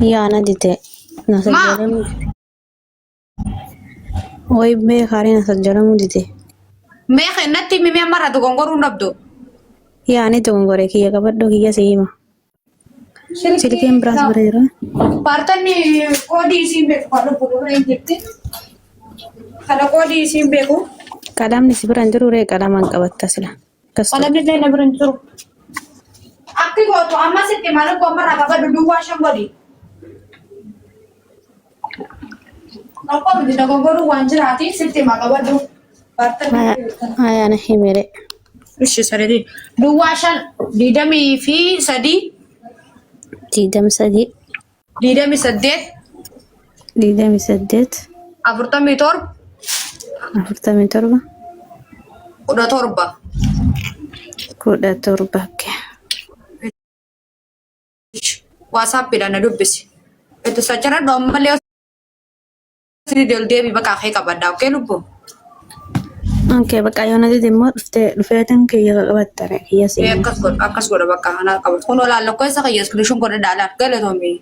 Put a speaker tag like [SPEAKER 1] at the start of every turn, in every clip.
[SPEAKER 1] يا نديتي نسجل
[SPEAKER 2] ما
[SPEAKER 1] مدتي وي بي خاري نسجل مدتي
[SPEAKER 2] ما خنتي مي مرة تقولون نبدو
[SPEAKER 1] يعني تقولي كي يقبضوا كي سيما سيلكين
[SPEAKER 2] شركة
[SPEAKER 1] براس
[SPEAKER 2] لا
[SPEAKER 1] بريرا
[SPEAKER 2] بارتني كودي سيمبي kalau perlu rejected kalau kodi simbeku
[SPEAKER 1] كلام نسبر انجرو ري كلام انقبض تسلا كستو
[SPEAKER 2] kalau ni na berencur aku kau tu ama sih mana kau marah apa dulu wasam body aku mesti nak kau guru wanjir hati sih mana kau dulu
[SPEAKER 1] هاي
[SPEAKER 2] parten
[SPEAKER 1] هاي انا حميري
[SPEAKER 2] Ush sorry dulu wasam didami fi sadi
[SPEAKER 1] تيدا مسدي
[SPEAKER 2] didami sedet
[SPEAKER 1] ديدا مسدت
[SPEAKER 2] aburtami torb
[SPEAKER 1] أفرتا من تربة
[SPEAKER 2] udah torba
[SPEAKER 1] كودا تربك
[SPEAKER 2] WhatsApp dan ada besi itu secara normal ya sini dia biba kakek kabar dah oke lupa
[SPEAKER 1] اوكي بقى يونا دي دمو رفيتن كي يقبض ترى كي
[SPEAKER 2] ya
[SPEAKER 1] سيما
[SPEAKER 2] akas gua bakal anak kabar kono lalu kau sih kayak screenshot kau dalam kau lihat homi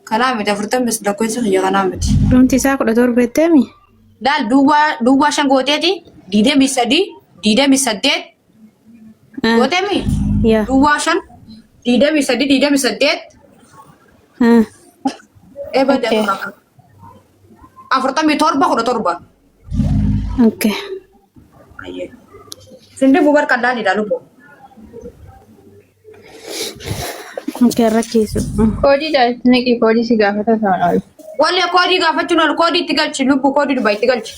[SPEAKER 2] karena mita furtan bes dah kau sih kayak karena miti
[SPEAKER 1] رمتي ساكو دا تربة تامي
[SPEAKER 2] dal dua shan gue tadi dia bisa det gue tadi
[SPEAKER 1] يا
[SPEAKER 2] dua shan dia bisa det
[SPEAKER 1] ها
[SPEAKER 2] beda
[SPEAKER 1] اوكي
[SPEAKER 2] kakak afurtan mi torba udah torba
[SPEAKER 1] اوكي
[SPEAKER 2] aye sini bubar kadang di dalam bu
[SPEAKER 1] اوكي ركزوا
[SPEAKER 3] Kodi da nake kodi shiga fata sauna.
[SPEAKER 2] wale kodi ga fatuno kodi tigalci lubu kodi dubai tigalci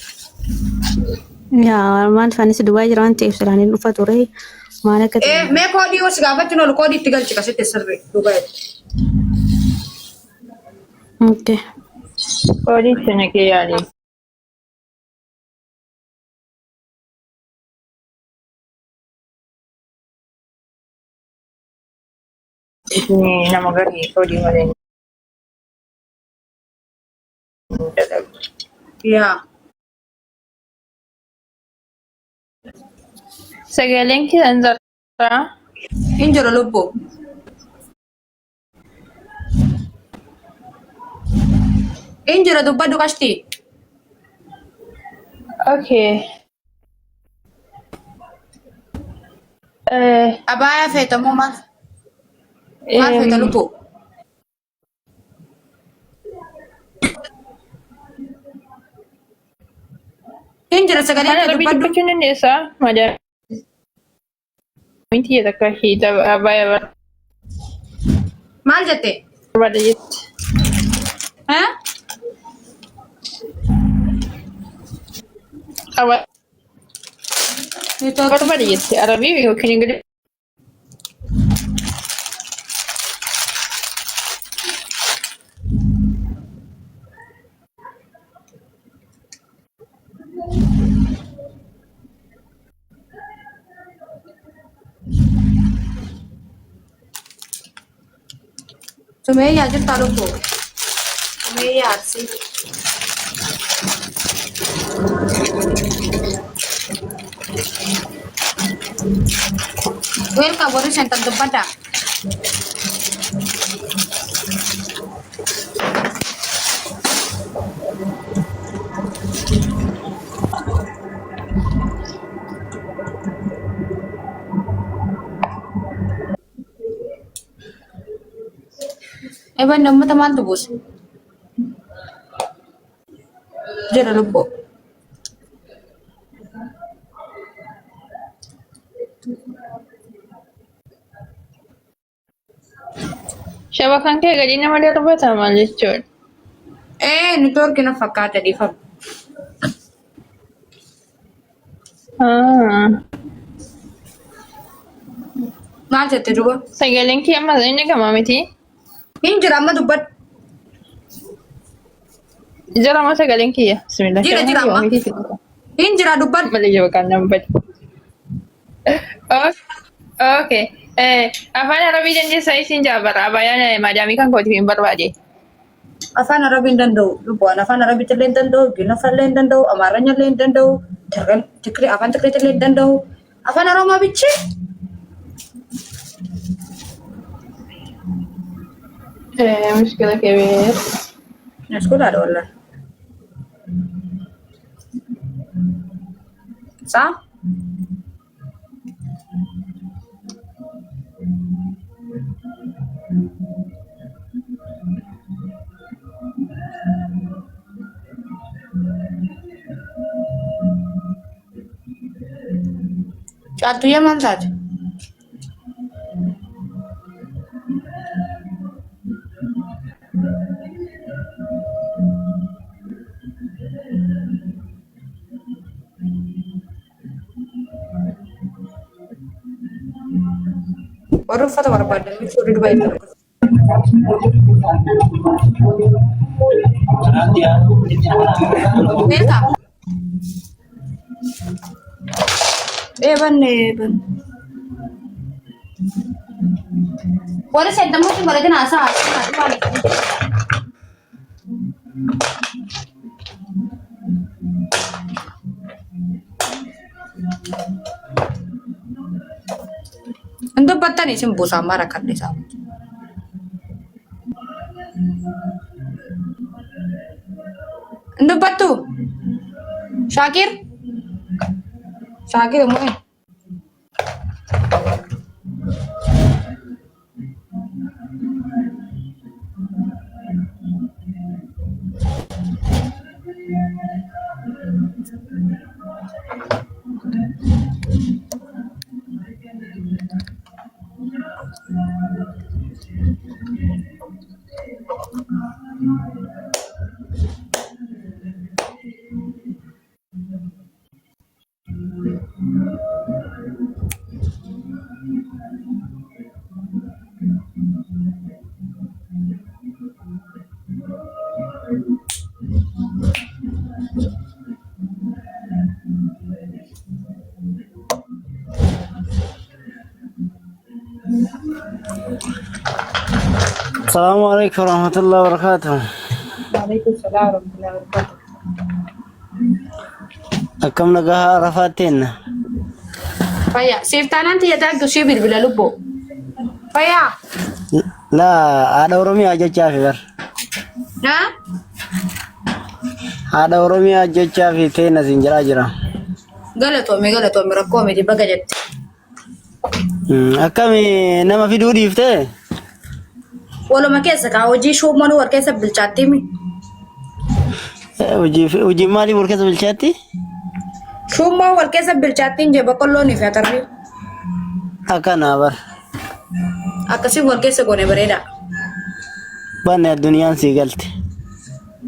[SPEAKER 1] يا ما فانيس دواي جران تيفسلاني الفاتوري ما لك
[SPEAKER 2] me kodi was ga fatuno kodi tigalci kasete sirri dubai
[SPEAKER 1] اوكي
[SPEAKER 3] Kodi ce nake yare. Ni na magari kodi mare ni.
[SPEAKER 2] ya
[SPEAKER 3] Sagaling kiran zarta.
[SPEAKER 2] injoro lubu injoro dubba dukasti
[SPEAKER 3] Okay.
[SPEAKER 2] abaya feta mo ma feta lubu injoro sagale
[SPEAKER 3] Ana
[SPEAKER 2] ta
[SPEAKER 3] rabi
[SPEAKER 2] dubba du
[SPEAKER 3] dubbacin ne sa madam. Minti ya taka shi ta baya
[SPEAKER 2] mal jate
[SPEAKER 3] ba da yit.
[SPEAKER 2] ha
[SPEAKER 3] Aba
[SPEAKER 2] itu
[SPEAKER 3] ba da yit. Arabi ko kin gidi.
[SPEAKER 2] Sumeya jata lubu Sumeya sih welcome baru center dubba dah ban namu teman tuh bos jero lubu
[SPEAKER 3] Shabakan kai gari na madar bata ma lecture.
[SPEAKER 2] network na fakata di fam
[SPEAKER 3] Ah.
[SPEAKER 2] mal jate duba
[SPEAKER 3] Sagaling ki amma zai ne ga mamiti.
[SPEAKER 2] injira amma dubba
[SPEAKER 3] Jira masa sagaling ki ya. Bismillah.
[SPEAKER 2] Jira, jira, amma. injira dubba
[SPEAKER 3] Malay kan nan ba. Oh, okay. Afaan Arabii dandeessaa isin jaabara. Abayaan maadaamii kan kooti hin barbaade.
[SPEAKER 2] afaan arabiin danda'u lubbuun afaan arabiitti illee hin danda'u ingiliffaa illee hin danda'u amaaranya illee hin danda'u afaan tigireetti illee hin danda'u afaan oromoo bichi
[SPEAKER 3] مشكلة كبيرة.
[SPEAKER 2] نشكر على والله صح؟ Chattu ya mantat. Baru foto barbadan itu udah dibayar. Neta. Eban. Wala sa damo si Marita nasa. Ando batta ni simbu sama rakan desa. Ando batu. Syakir mo eh.
[SPEAKER 4] السلام عليكم ورحمة الله وبركاته.
[SPEAKER 2] وعليكم السلام ورحمة الله وبركاته.
[SPEAKER 4] أكم نجاها رفاتين.
[SPEAKER 2] Faya, siftanan tiya tagdo sibil bila lubo. Faya.
[SPEAKER 4] لا هذا ورمي أجا شافي بر.
[SPEAKER 2] Ha?
[SPEAKER 4] هذا ورمي أجا شافي تينا زنجرا جرا.
[SPEAKER 2] Galato me rakome di bagajet.
[SPEAKER 4] أكم نما في دوري فته.
[SPEAKER 2] Wala makesa ka oji show manu war kesa bilchati mi.
[SPEAKER 4] وجي مالي وركز بالشاتي.
[SPEAKER 2] Show ma war kesa bilchati je bakollo ni fatarbi.
[SPEAKER 4] أكن أبر.
[SPEAKER 2] Akasi war kesa gone bereda.
[SPEAKER 4] بنا الدنيا سيقلت.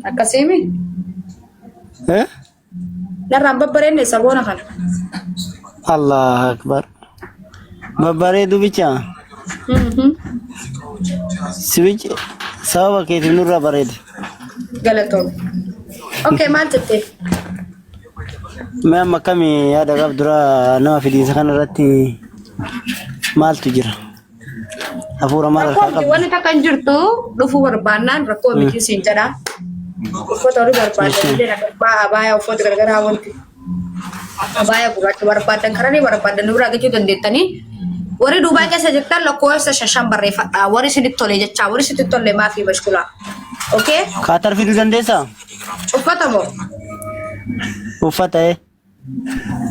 [SPEAKER 2] Akasi mi.
[SPEAKER 4] ها؟
[SPEAKER 2] Na ramba berende sabona kan.
[SPEAKER 4] الله أكبر. ببريدو بيچا. سويج سوا كيف نورا بريد.
[SPEAKER 2] Galato. Okay, maltete.
[SPEAKER 4] ما مكامي هذا قبل درا نما في دين سكان راتي مال تجرا. أفورا مال
[SPEAKER 2] Rakome wani takan jirtu dufu barbanan rakome ki sinjada. Foto ri barbadan de ba abaya foto gara-gara wanti. Abaya buat barbadan karena ni barbadan ura gitu dan detani. Wari Dubai ka sa jektan lo ko sa shasham barre fa wari sidit tole jecha wari sidit tole ma fi bashkula. Okay?
[SPEAKER 4] خاطر في دودان ديسا.
[SPEAKER 2] Ufata mo.
[SPEAKER 4] وفتا إيه.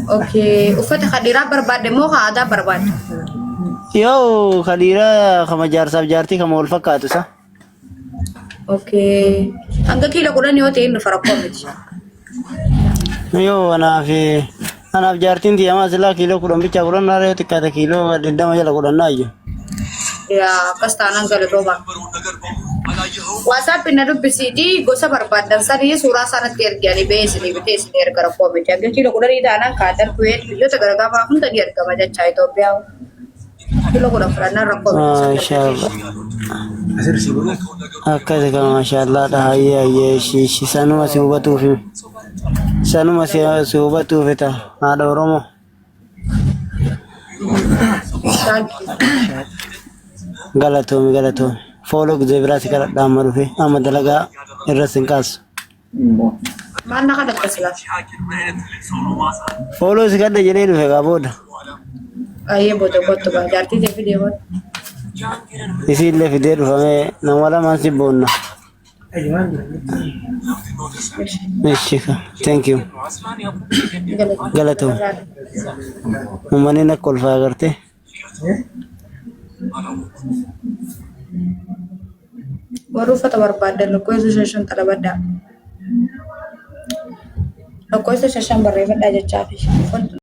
[SPEAKER 2] Okay, ufata khadira barbad mo ka ada barbad.
[SPEAKER 4] يو خليرا خما جار ساب جارتي خما والفكاتو سا.
[SPEAKER 2] Okay. Hangga kilo ko na ni hote in farakomit.
[SPEAKER 4] يو أنا في جارتين تي أما سلا كيلو كلهم بيجا كلهم ناري تكاتا كيلو دندام جلا كلهم نايجو.
[SPEAKER 2] Ya, kastanan gala doba. WhatsApp na do bisidi go sa barbadan sa ni sura sana ter gyani be sini bite sini er kara komit. Hangga kilo ko na ri danan kadar kuet yo ta gara gama hun ta diar kama ja chai to biao. Kilo ko na frana rakomit.
[SPEAKER 4] ما شاء الله. هكذا كما ما شاء الله ده هي شي سانو ما سوبتو في سانو ما سوبتو في تا هذا رومو. غلطو فولو زبراسي كلا دامرو في أما دلقا الرسن كاس.
[SPEAKER 2] Mana kada kasla.
[SPEAKER 4] فولو سكاد جريدو في غابود.
[SPEAKER 2] Aye boto ba jarti je video bot.
[SPEAKER 4] Isi le fide dhufame namala man sibonna. Meshika. Thank you. Galato. Umani na kolfa agarte.
[SPEAKER 2] Baru fata barbaadan lakkoo isa shashan xalabaddaa. Lakkoo isa shashan barreeffadhaa jechaafi.